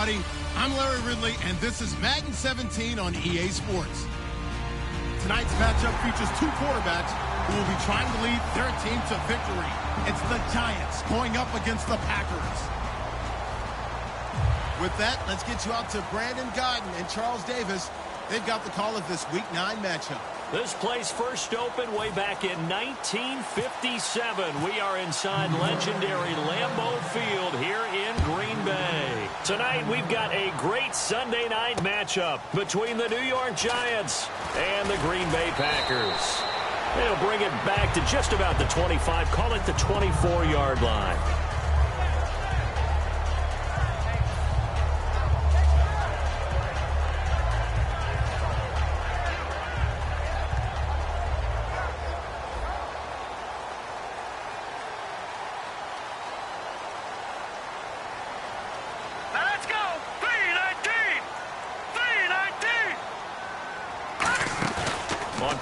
everybody. I'm Larry Ridley, and this is Madden 17 on EA Sports. Tonight's matchup features two quarterbacks who will be trying to lead their team to victory. It's the Giants going up against the Packers. With that, let's get you out to Brandon Godden and Charles Davis. They've got the call of this Week 9 matchup. This place first opened way back in 1957. We are inside legendary Lambeau Field here in Green Bay. Tonight, we've got a great Sunday night matchup between the New York Giants and the Green Bay Packers. They'll bring it back to just about the 25, call it the 24-yard line.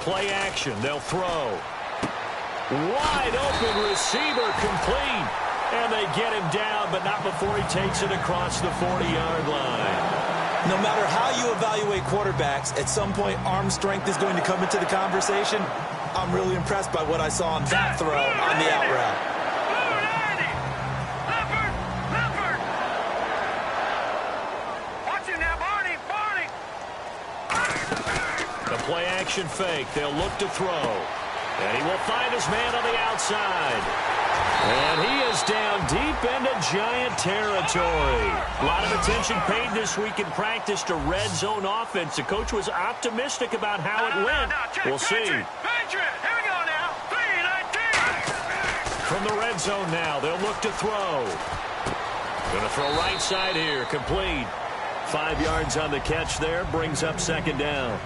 Play action, they'll throw. Wide open receiver complete. And they get him down, but not before he takes it across the 40-yard line. No matter how you evaluate quarterbacks, at some point arm strength is going to come into the conversation. I'm really impressed by what I saw on that throw on the out route. Play action fake. They'll look to throw. And he will find his man on the outside. And he is down deep into Giant territory. A lot of attention paid this week in practice to red zone offense. The coach was optimistic about how it went. We'll see. Here we go now. 3-19. From the red zone now, they'll look to throw. Going to throw right side here. Complete. 5 yards on the catch there. Brings up second down.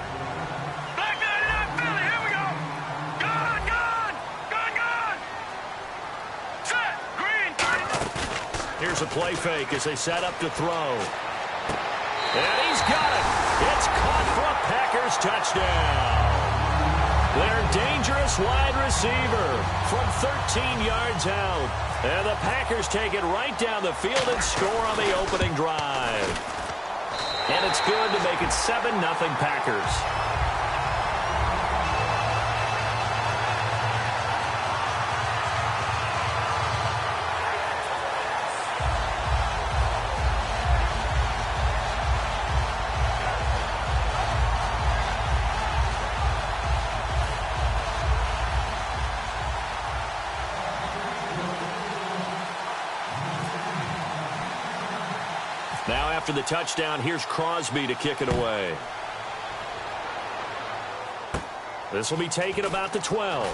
Here's a play fake as they set up to throw. And he's got it. It's caught for a Packers touchdown. Their dangerous wide receiver from 13 yards out. And the Packers take it right down the field and score on the opening drive. And it's good to make it 7-0 Packers. Now after the touchdown, here's Crosby to kick it away. This will be taken about the 12.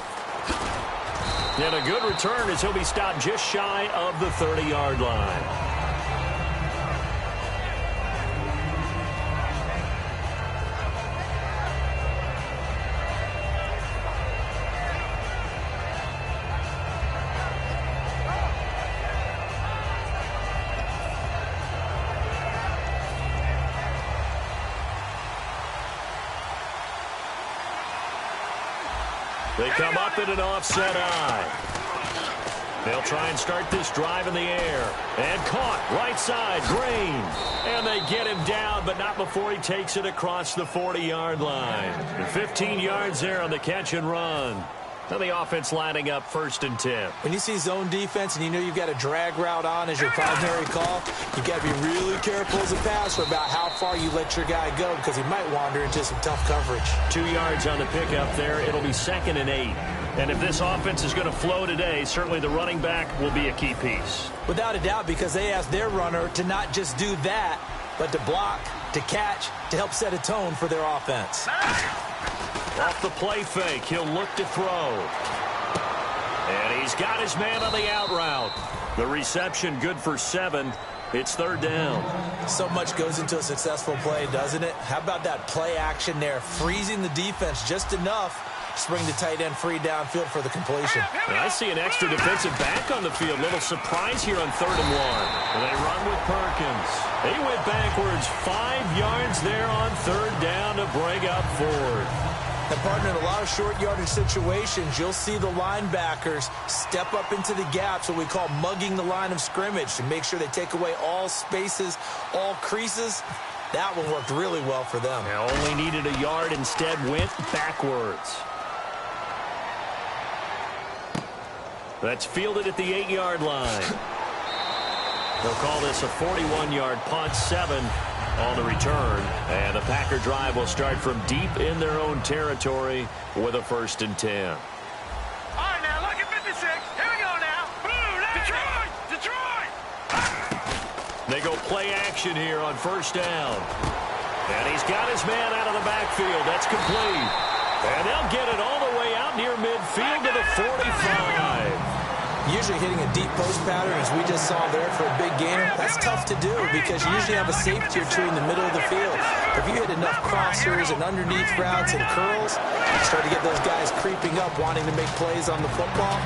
And a good return as he'll be stopped just shy of the 30-yard line. They come up in an offset eye. They'll try and start this drive in the air. And caught right side, Green. And they get him down, but not before he takes it across the 40-yard line. And 15 yards there on the catch and run. Now the offense lining up 1st and 10. When you see zone defense and you know you've got a drag route on as your primary call, you've got to be really careful as a passer about how far you let your guy go because he might wander into some tough coverage. 2 yards on the pickup there. It'll be 2nd and 8. And if this offense is going to flow today, certainly the running back will be a key piece. Without a doubt, because they asked their runner to not just do that, but to block, to catch, to help set a tone for their offense. Off the play fake, he'll look to throw. And he's got his man on the out route. The reception good for 7. It's 3rd down. So much goes into a successful play, doesn't it? How about that play action there, freezing the defense just enough to bring the tight end free downfield for the completion. And I see an extra defensive back on the field. Little surprise here on 3rd and 1. And they run with Perkins. He went backwards 5 yards there on 3rd down to bring up 4th. And, partner, in a lot of short yardage situations, you'll see the linebackers step up into the gaps, what we call mugging the line of scrimmage, to make sure they take away all spaces, all creases. That one worked really well for them. Now only needed a yard, instead went backwards. That's fielded at the 8-yard line. They'll call this a 41-yard punt, 7 on the return. And the Packer drive will start from deep in their own territory with a 1st and 10. All right, now, look at 56. Here we go now. Boom, Detroit! Detroit! They go play action here on 1st down. And he's got his man out of the backfield. That's complete. And they'll get it all the way out near midfield to the 45. Usually hitting a deep post pattern, as we just saw there for a big gainer, that's tough to do because you usually have a safety or two in the middle of the field. If you hit enough crossers and underneath routes and curls, you start to get those guys creeping up, wanting to make plays on the football.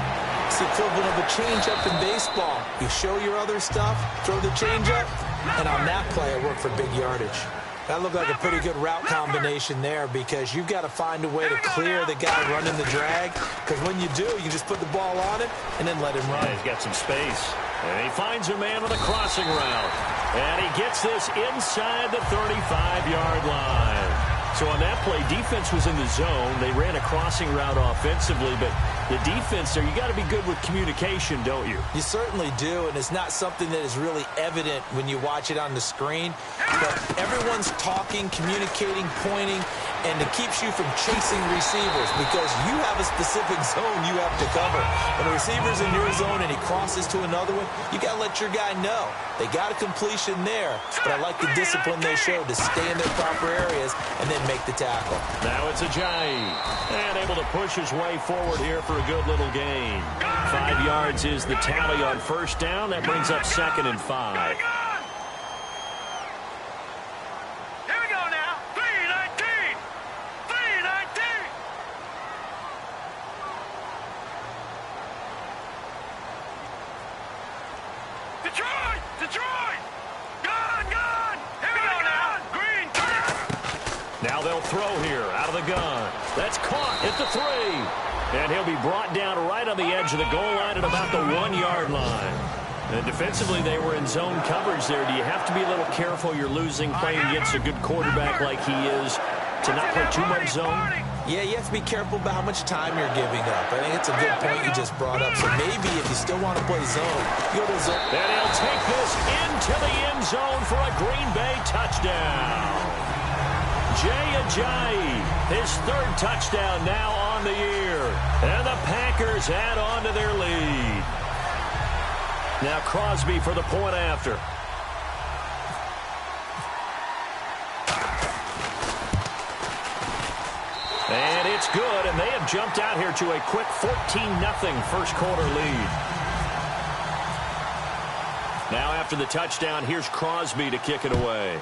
It's the equivalent of a changeup in baseball. You show your other stuff, throw the changeup, and on that play, it worked for big yardage. That looked like a pretty good route combination there because you've got to find a way to clear the guy running the drag, because when you do, you just put the ball on him and then let him run. Yeah, he's got some space. And he finds a man with a crossing route. And he gets this inside the 35-yard line. So on that play, defense was in the zone. They ran a crossing route offensively, but the defense there, you got to be good with communication, don't you? You certainly do, and it's not something that is really evident when you watch it on the screen. But everyone's talking, communicating, pointing, and it keeps you from chasing receivers because you have a specific zone you have to cover. When a receiver's in your zone and he crosses to another one, you got to let your guy know. They got a completion there, but I like the discipline they showed to stay in their proper areas and then make the tackle. Now it's Ajayi, and able to push his way forward here for a good little gain. 5 yards is the tally on 1st down. That brings up 2nd and 5. Here we go now. 3-19. 3-19. Detroit! Detroit! Gone! Gone! Here we go now. Green, turn! Now they'll throw here out of the gun. That's caught at the 3. And he'll be brought down right on the edge of the goal line at about the 1-yard line. And defensively, they were in zone coverage there. Do you have to be a little careful you're losing playing against a good quarterback like he is to not play too much zone? Yeah, you have to be careful about how much time you're giving up. I think it's a good point you just brought up. So maybe if you still want to play zone, you go to zone. And he'll take this into the end zone for a Green Bay touchdown. Jay Ajayi, his 3rd touchdown now on the year. And the Packers add on to their lead. Now Crosby for the point after. And it's good, and they have jumped out here to a quick 14-0 first quarter lead. Now after the touchdown, here's Crosby to kick it away.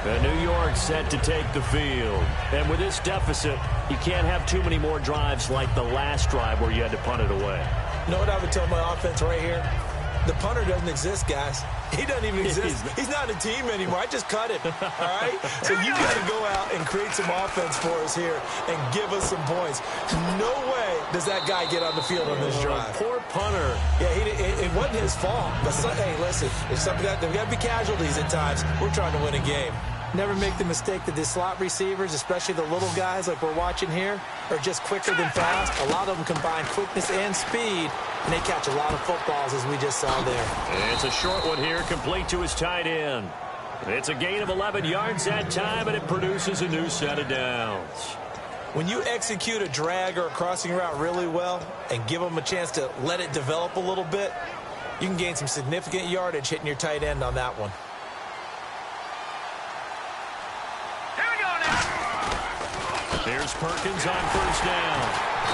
And New York set to take the field. And with this deficit, you can't have too many more drives like the last drive where you had to punt it away. You know what I would tell my offense right here? The punter doesn't exist, guys. He doesn't even exist. He's not a team anymore. I just cut it, all right? So you got to go out and create some offense for us here and give us some points. No way does that guy get on the field on this drive. Poor punter. Yeah, it wasn't his fault. But, hey, listen, there's got to be casualties at times. We're trying to win a game. Never make the mistake that the slot receivers, especially the little guys like we're watching here, are just quicker than fast. A lot of them combine quickness and speed, and they catch a lot of footballs, as we just saw there. It's a short one here, complete to his tight end. It's a gain of 11 yards that time, and it produces a new set of downs. When you execute a drag or a crossing route really well and give them a chance to let it develop a little bit, you can gain some significant yardage hitting your tight end on that one. Here's Perkins on 1st down.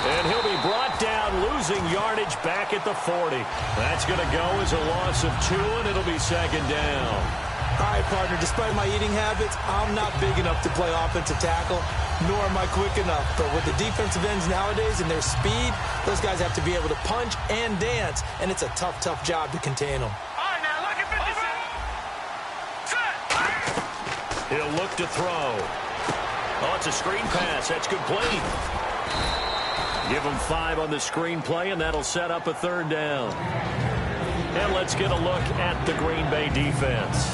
And he'll be brought down, losing yardage back at the 40. That's going to go as a loss of 2, and it'll be 2nd down. All right, partner, despite my eating habits, I'm not big enough to play offensive tackle, nor am I quick enough. But with the defensive ends nowadays and their speed, those guys have to be able to punch and dance, and it's a tough, tough job to contain them. All right, now look at 56. He'll look to throw. Oh, it's a screen pass. That's complete. Give him 5 on the screen play, and that'll set up a 3rd down. And let's get a look at the Green Bay defense.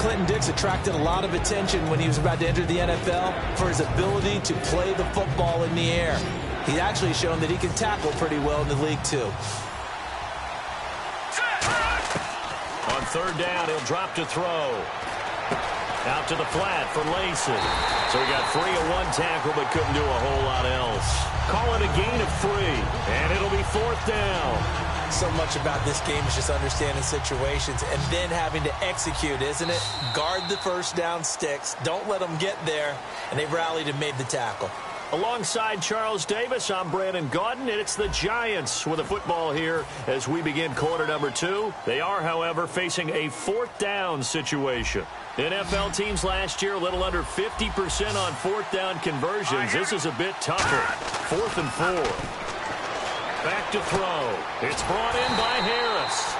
Clinton Dix attracted a lot of attention when he was about to enter the NFL for his ability to play the football in the air. He's actually shown that he can tackle pretty well in the league, too. On 3rd down, he'll drop to throw. Out to the flat for Lacey. So he got free of 1 tackle, but couldn't do a whole lot else. Call it a gain of 3, and it'll be 4th down. So much about this game is just understanding situations and then having to execute, isn't it? Guard the 1st down sticks. Don't let them get there. And they rallied and made the tackle. Alongside Charles Davis, I'm Brandon Gaudin, and it's the Giants with a football here as we begin quarter number 2. They are, however, facing a 4th down situation. NFL teams last year a little under 50% on 4th down conversions. This is a bit tougher. 4th and 4. Back to throw. It's brought in by Harris.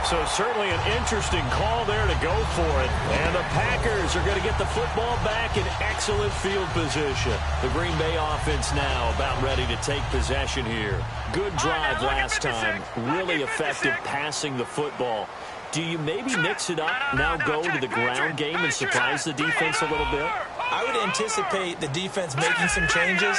So certainly an interesting call there to go for it. And the Packers are going to get the football back in excellent field position. The Green Bay offense now about ready to take possession here. Good drive last time. Really effective passing the football. Do you maybe mix it up, now go to the ground game and surprise the defense a little bit? I would anticipate the defense making some changes,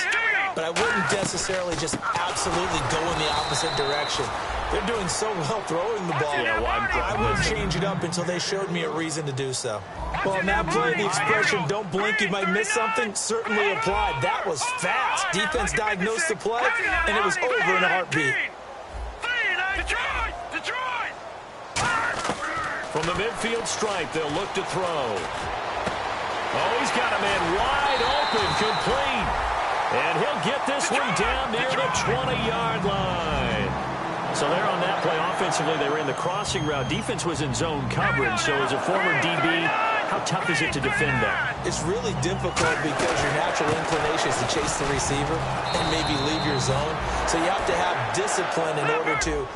but I wouldn't necessarily just absolutely go in the opposite direction. They're doing so well throwing the ball. Yeah, well, I wouldn't change it up until they showed me a reason to do so. Well, in that play, the expression, don't blink, you might miss something, certainly applied. That was fast. Defense diagnosed the play, and it was over in a heartbeat. From the midfield stripe, they'll look to throw. Oh, he's got a man wide open, complete. And he'll get this one down near the 20-yard line. So there on that play, offensively, they ran the crossing route. Defense was in zone coverage, so as a former DB, how tough is it to defend that? It's really difficult because your natural inclination is to chase the receiver and maybe leave your zone. So you have to have discipline in order to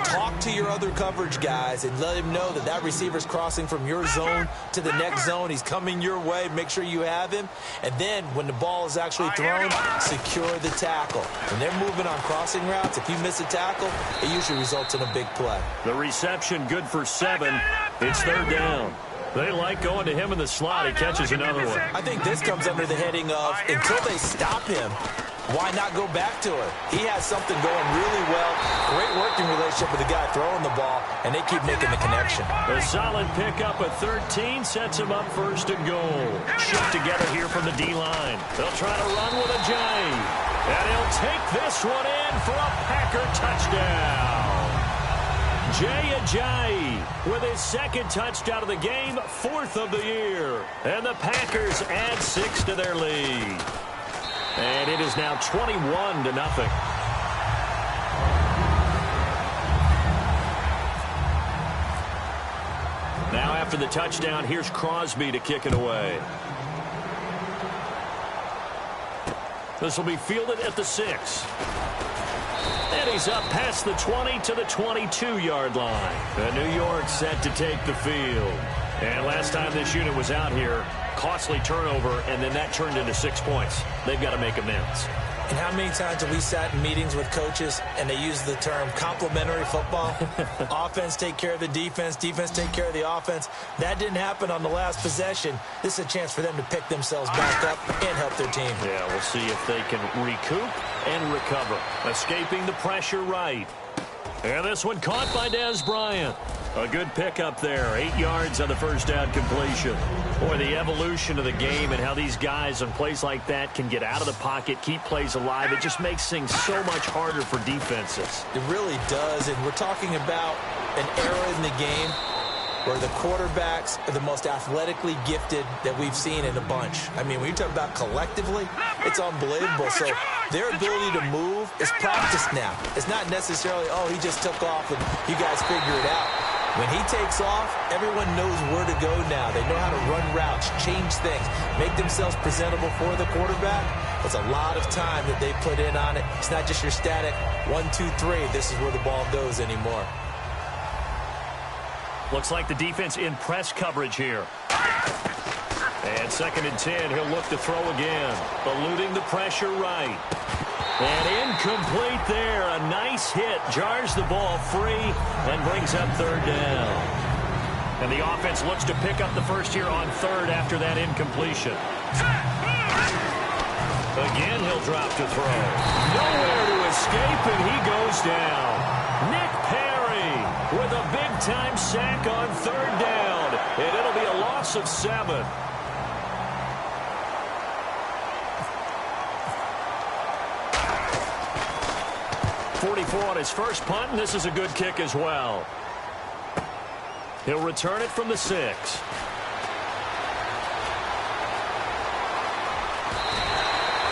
talk to your other coverage guys and let him know that that receiver's crossing from your zone to the next zone. He's coming your way. Make sure you have him. And then when the ball is actually thrown, secure the tackle. When they're moving on crossing routes, if you miss a tackle, it usually results in a big play. The reception good for 7. It's 3rd down. They like going to him in the slot. He catches another one. I think this comes under the heading of until they stop him, why not go back to it? He has something going really well. Great working relationship with the guy throwing the ball, and they keep making the connection. A solid pickup at 13 sets him up 1st and goal. Shift together here from the D-line. They'll try to run with a J. And he'll take this one in for a Packer touchdown. Jay Ajayi with his 2nd touchdown of the game, 4th of the year. And the Packers add 6 to their lead. And it is now 21-0. Now after the touchdown, here's Crosby to kick it away. This will be fielded at the 6. And he's up past the 20 to the 22-yard line. And New York set to take the field. And last time this unit was out here, costly turnover, and then that turned into 6 points. They've got to make amends. And how many times have we sat in meetings with coaches and they use the term complementary football? Offense take care of the defense, defense take care of the offense. That didn't happen on the last possession. This is a chance for them to pick themselves back up and help their team. Yeah, we'll see if they can recoup and recover. Escaping the pressure right. And this one caught by Dez Bryant. A good pickup there. 8 yards on the 1st down completion. Boy, the evolution of the game and how these guys on plays like that can get out of the pocket, keep plays alive. It just makes things so much harder for defenses. It really does, and we're talking about an era in the game where the quarterbacks are the most athletically gifted that we've seen in a bunch. I mean, when you talk about collectively, it's unbelievable. So their ability to move is practiced now. It's not necessarily, oh, he just took off and you guys figure it out. When he takes off, everyone knows where to go now. They know how to run routes, change things, make themselves presentable for the quarterback. It's a lot of time that they put in on it. It's not just your static 1, 2, 3. This is where the ball goes anymore. Looks like the defense in press coverage here. And 2nd and 10, he'll look to throw again. Eluding the pressure right. And incomplete there. A nice hit. Jars the ball free and brings up 3rd down. And the offense looks to pick up the first here on 3rd after that incompletion. Again, he'll drop to throw. Nowhere to escape, and he goes down. Nick Perry with a big-time sack on 3rd down. And it'll be a loss of 7. On his first punt, and this is a good kick as well. He'll return it from the 6.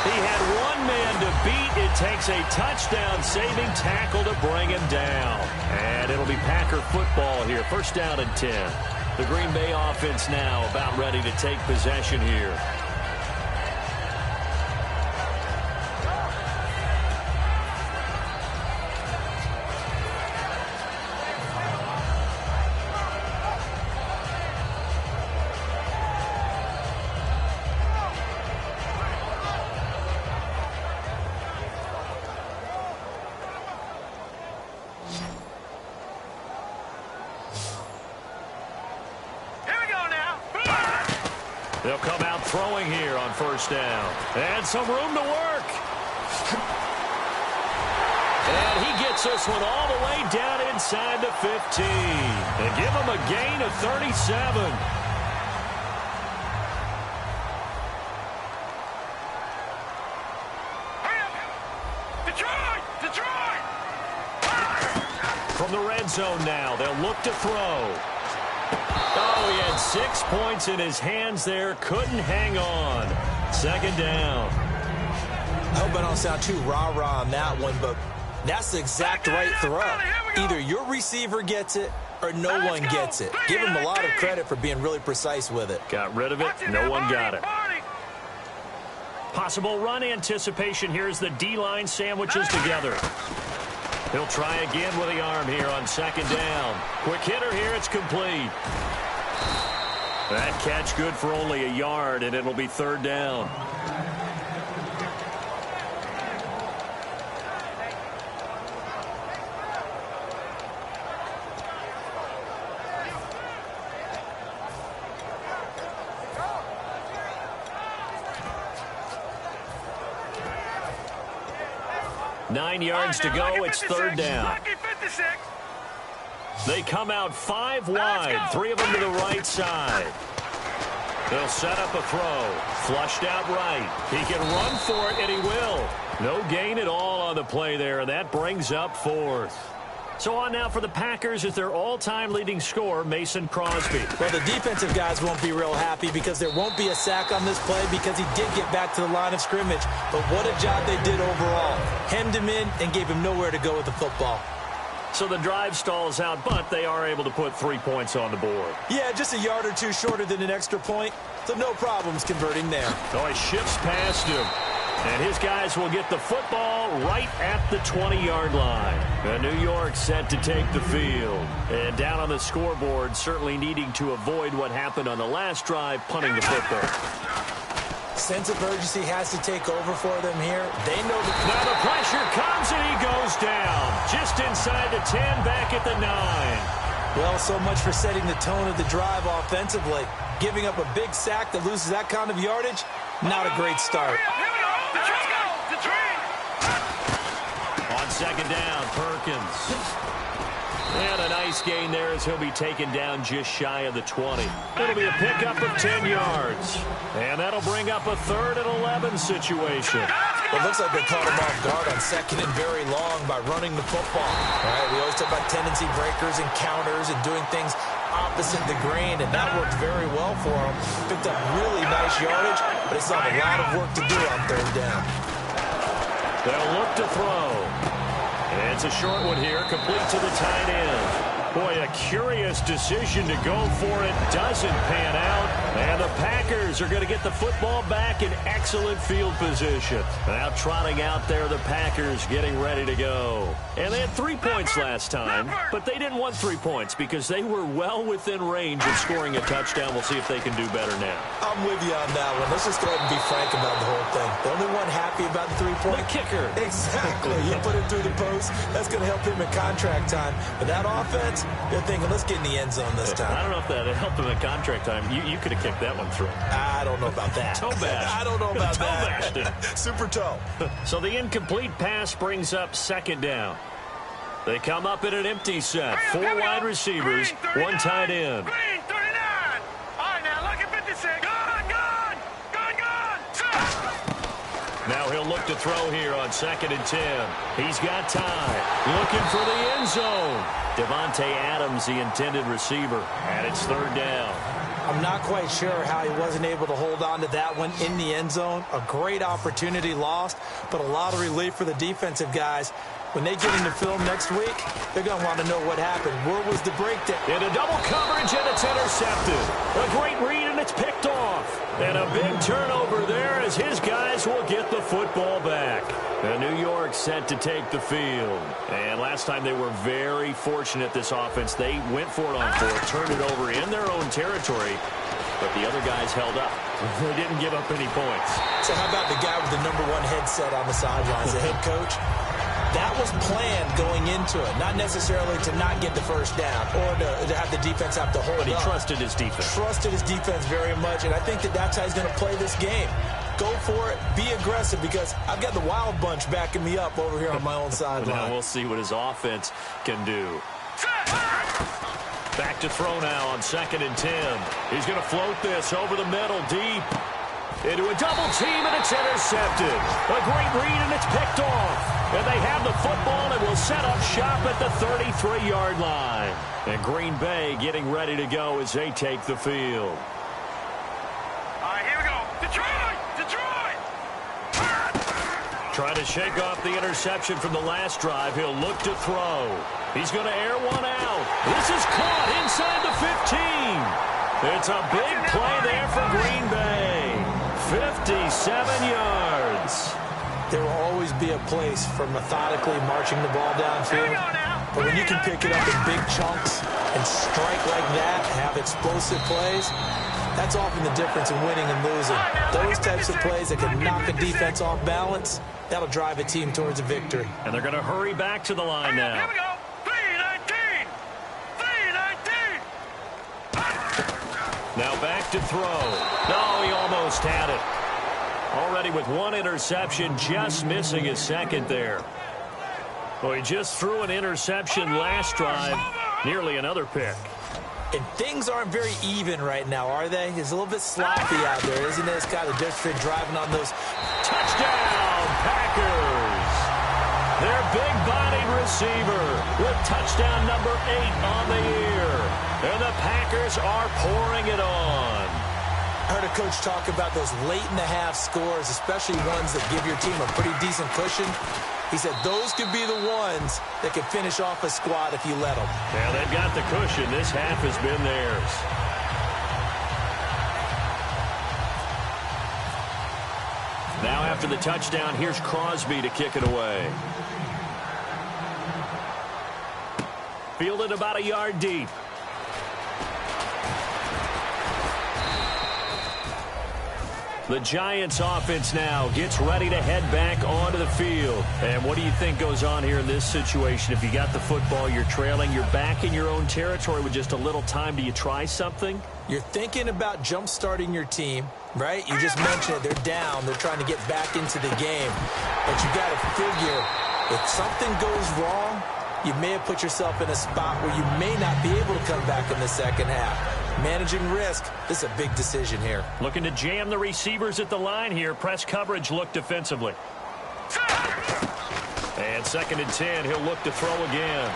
He had one man to beat. It takes a touchdown-saving tackle to bring him down. And it'll be Packer football here. 1st down and 10. The Green Bay offense now about ready to take possession here. They'll come out throwing here on 1st down. And some room to work. And he gets this one all the way down inside the 15. And give him a gain of 37. Detroit! From the red zone now, they'll look to throw. Oh, he had 6 points in his hands there. Couldn't hang on. 2nd down. I hope I don't sound too rah-rah on that one, but that's the exact right throw. Either your receiver gets it or no one gets it. Give him a lot of credit for being really precise with it. Got rid of it. No one got it. Possible run anticipation here as the D-line sandwiches together. He'll try again with the arm here on 2nd down. Quick hitter here. It's complete. That catch good for only a yard, and it'll be 3rd down. Nine yards to go. It's 3rd down. They come out 5 wide, 3 of them to the right side. They'll set up a throw. Flushed out right. He can run for it, and he will. No gain at all on the play there, and that brings up 4th. So on now for the Packers is their all-time leading scorer, Mason Crosby. Well, the defensive guys won't be real happy because there won't be a sack on this play because he did get back to the line of scrimmage. But what a job they did overall. Hemmed him in and gave him nowhere to go with the football. So the drive stalls out, but they are able to put 3 points on the board. Yeah, just a yard or two shorter than an extra point, so no problems converting there. Oh, he shifts past him. And his guys will get the football right at the 20-yard line. And New York set to take the field. And down on the scoreboard, certainly needing to avoid what happened on the last drive, punting the football. Sense of urgency has to take over for them here. They know that. Now the pressure comes and he goes down. Just inside the 10, back at the 9. Well, so much for setting the tone of the drive offensively. Giving up a big sack that loses that kind of yardage, not a great start. On 2nd down, Perkins. And a nice gain there as he'll be taken down just shy of the 20. It'll be a pickup of 10 yards. And that'll bring up a 3rd and 11 situation. Well, it looks like they caught him off guard on 2nd and very long by running the football. All right, we always talk about tendency breakers and counters and doing things opposite the grain, and that worked very well for him. Picked up really nice yardage, but it's still a lot of work to do on 3rd down. They'll look to throw. And it's a short one here, complete to the tight end. Boy, a curious decision to go for it doesn't pan out. And the Packers are going to get the football back in excellent field position. Now trotting out there, the Packers getting ready to go. And they had 3 points last time, but they didn't want 3 points because they were well within range of scoring a touchdown. We'll see if they can do better now. I'm with you on that one. Let's just go ahead and be frank about the whole thing. The only one happy about the 3-point? The kicker. Exactly. You put it through the post. That's going to help him in contract time. But that offense, they're thinking, let's get in the end zone this time. I don't know if that helped him in contract time. You could have kicked that one through. I don't know about that. Toe bash. I don't know about toe that. bashed Super toe. So the incomplete pass brings up second down. They come up in an empty set. 4 wide receivers, 1 tight end. Green, 39. All right, now look at 56. Gone. Now he'll look to throw here on 2nd and 10. He's got time. Looking for the end zone. Devontae Adams, the intended receiver. And it's 3rd down. I'm not quite sure how he wasn't able to hold on to that one in the end zone. A great opportunity lost, but a lot of relief for the defensive guys. When they get into film next week, they're going to want to know what happened. Where was the breakdown? Into double coverage, and it's intercepted. A great read, and it's picked off. And a big turnover there as his guys will get the football back. And New York set to take the field. And last time they were very fortunate, this offense. They went for it on 4th, turned it over in their own territory, but the other guys held up. They didn't give up any points. So how about the guy with the #1 headset on the sidelines, the head coach? That was planned going into it, not necessarily to not get the first down or to have the defense have to hold up. But he trusted his defense. Trusted his defense very much, and I think that's how he's going to play this game. Go for it, be aggressive, because I've got the wild bunch backing me up over here on my own sideline. Now we'll see what his offense can do. Back to throw now on 2nd and 10. He's going to float this over the middle deep. Into a double team, and it's intercepted. A great read, and it's picked off. And they have the football and will set up shop at the 33-yard line. And Green Bay getting ready to go as they take the field. All right, here we go. Detroit! Trying to shake off the interception from the last drive. He'll look to throw. He's going to air one out. This is caught inside the 15. It's a big play there for Green Bay. 57 yards. There will always be a place for methodically marching the ball downfield. But when you can pick it up in big chunks and strike like that, have explosive plays, that's often the difference in winning and losing. Those types of plays that can knock a defense off balance, that'll drive a team towards a victory. And they're going to hurry back to the line now. Here we go. 3-19. Now back to throw. No, he almost had it. Already with 1 interception, just missing his 2nd there. Well, he just threw an interception last drive, nearly another pick. And things aren't very even right now, are they? It's a little bit sloppy out there, isn't it? It's kind of different driving on those. Touchdown, Packers! Their big-bodied receiver with touchdown number 8 on the year. And the Packers are pouring it on. I heard a coach talk about those late-in-the-half scores, especially ones that give your team a pretty decent cushion. He said those could be the ones that could finish off a squad if you let them. Yeah, they've got the cushion. This half has been theirs. Now after the touchdown, here's Crosby to kick it away. Fielded about a yard deep. The Giants offense now gets ready to head back onto the field. And what do you think goes on here in this situation? If you got the football, you're trailing, you're back in your own territory with just a little time. Do you try something? You're thinking about jump-starting your team, right? You just mentioned it. They're down. They're trying to get back into the game. But you got to figure if something goes wrong, you may have put yourself in a spot where you may not be able to come back in the second half. Managing risk, this is a big decision here. Looking to jam the receivers at the line here. Press coverage, look defensively. And 2nd and 10, he'll look to throw again.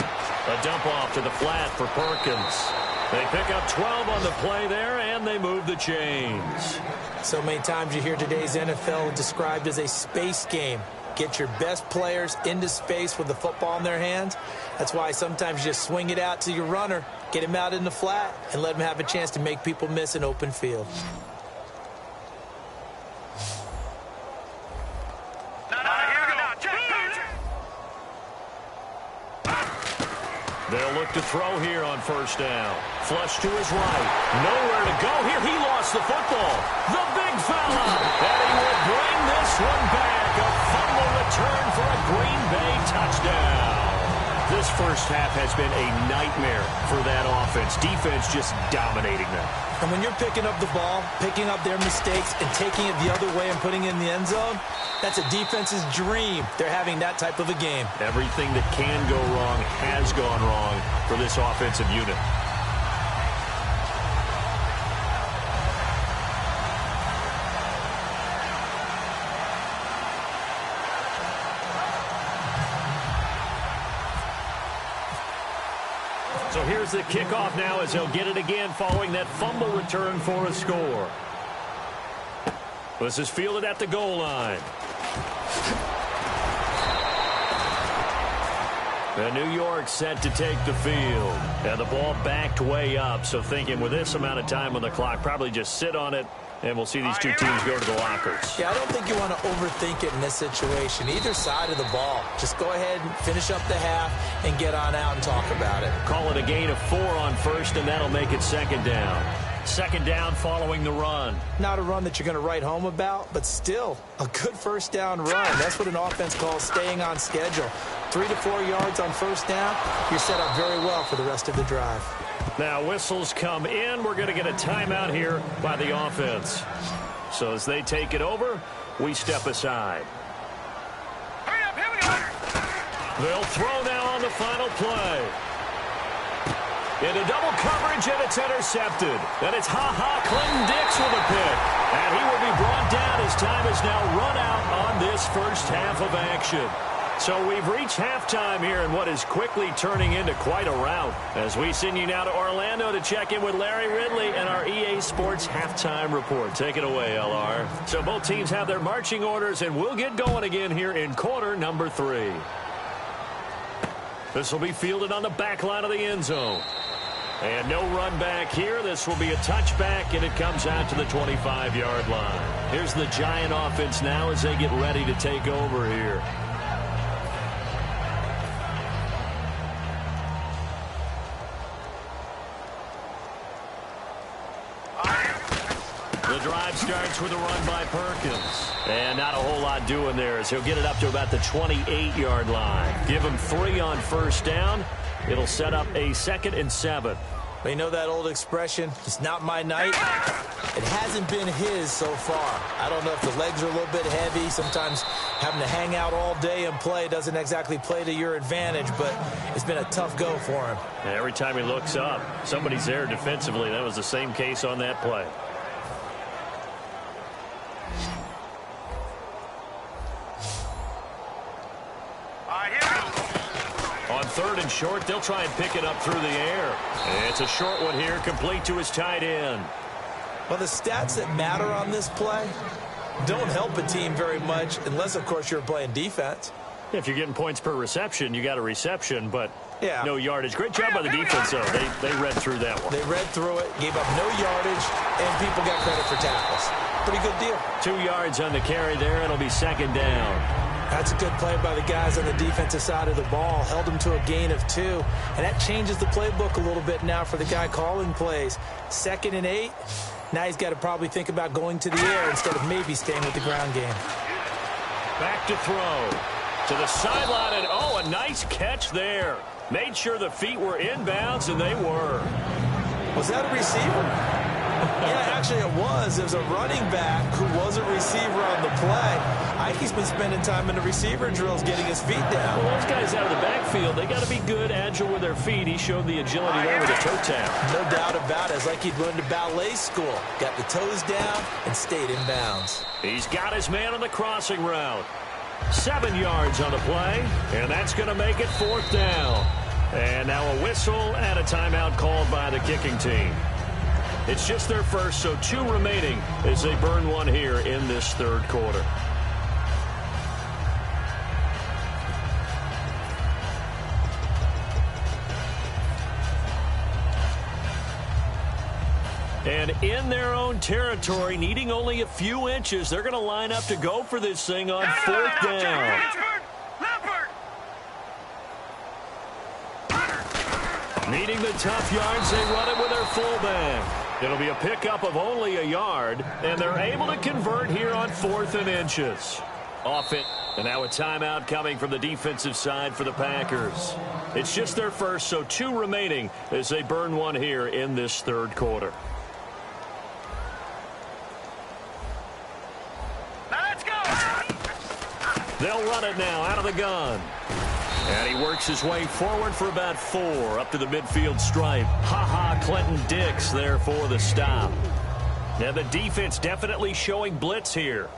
A dump off to the flat for Perkins. They pick up 12 on the play there, and they move the chains. So many times you hear today's NFL described as a space game. get your best players into space with the football in their hands. That's why sometimes you just swing it out to your runner, get him out in the flat, and let him have a chance to make people miss an open field. They'll look to throw here on first down. Flush to his right. Nowhere to go here. He lost the football. The big fella. And he will bring this one back. A fumble return for a Green Bay touchdown. This first half has been a nightmare for that offense. Defense just dominating them. And when you're picking up the ball, picking up their mistakes, and taking it the other way and putting it in the end zone, that's a defense's dream. They're having that type of a game. Everything that can go wrong has gone wrong for this offensive unit. So here's the kickoff now as he'll get it again following that fumble return for a score. This is fielded at the goal line. And New York set to take the field. And the ball backed way up. So thinking with this amount of time on the clock, probably just sit on it. And we'll see these two teams go to the lockers. Yeah, I don't think you want to overthink it in this situation. Either side of the ball. Just go ahead and finish up the half and get on out and talk about it. Call it a gain of 4 on first, and that'll make it second down. Second down following the run. Not a run that you're going to write home about, but still a good first down run. That's what an offense calls staying on schedule. 3 to 4 yards on first down, you're set up very well for the rest of the drive. Now whistles come in. We're going to get a timeout here by the offense. So as they take it over, we step aside. Hurry up, here we go. They'll throw now on the final play. Into double coverage, and it's intercepted. And it's Clinton Dix with a pick. And he will be brought down as time is now run out on this first half of action. So we've reached halftime here in what is quickly turning into quite a rout. As we send you now to Orlando to check in with Larry Ridley and our EA Sports Halftime Report. Take it away, LR. So both teams have their marching orders, and we'll get going again here in quarter number 3. This will be fielded on the back line of the end zone. And no run back here. This will be a touchback, and it comes out to the 25-yard line. Here's the Giant offense now as they get ready to take over here. The drive starts with a run by Perkins. And not a whole lot doing there as he'll get it up to about the 28-yard line. Give him 3 on first down. It'll set up a 2nd and 7. But you know that old expression, it's not my night? It hasn't been his so far. I don't know if the legs are a little bit heavy. Sometimes having to hang out all day and play doesn't exactly play to your advantage, but it's been a tough go for him. And every time he looks up, somebody's there defensively. That was the same case on that play. On 3rd and short, they'll try and pick it up through the air. And it's a short one here, complete to his tight end. Well, the stats that matter on this play don't help a team very much unless, of course, you're playing defense. If you're getting points per reception, you got a reception, but yeah, no yardage. Great job by the defense, though. They read through that one. They read through it, gave up no yardage, and people got credit for tackles. Pretty good deal. 2 yards on the carry there. It'll be second down. That's a good play by the guys on the defensive side of the ball. Held them to a gain of 2. And that changes the playbook a little bit now for the guy calling plays. 2nd and 8. Now he's got to probably think about going to the air instead of maybe staying with the ground game. Back to throw. To the sideline, and oh, a nice catch there. Made sure the feet were inbounds, and they were. Was that a receiver? Yeah, actually it was. It was a running back who was a receiver on the play. Ike's been spending time in the receiver drills getting his feet down. Well, those guys out of the backfield, they got to be good, agile with their feet. He showed the agility there with a toe tap. No doubt about it. It's like he'd run to ballet school. Got the toes down and stayed in bounds. He's got his man on the crossing route. 7 yards on the play, and that's going to make it 4th down. And now a whistle and a timeout called by the kicking team. It's just their first, so 2 remaining as they burn one here in this 3rd quarter. And in their own territory, needing only a few inches, they're going to line up to go for this thing on fourth down. Needing the tough yards, they run it with their fullback. It'll be a pickup of only a yard, and they're able to convert here on 4th and inches. Off it, and now a timeout coming from the defensive side for the Packers. It's just their first, so 2 remaining as they burn one here in this third quarter. Now let's go. They'll run it now out of the gun. And he works his way forward for about 4 up to the midfield stripe. Clinton Dix there for the stop. Now the defense definitely showing blitz here.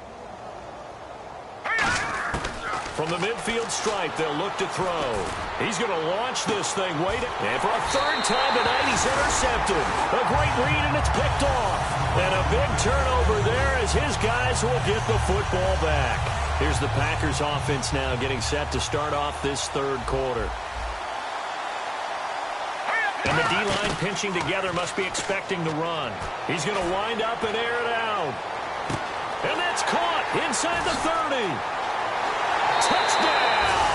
From the midfield stripe, they'll look to throw. He's going to launch this thing. And for a third time tonight, he's intercepted. A great read, and it's picked off. And a big turnover there as his guys will get the football back. Here's the Packers offense now getting set to start off this third quarter. And the D-line pinching together must be expecting the run. He's going to wind up and air it out. And that's caught inside the 30. Touchdown!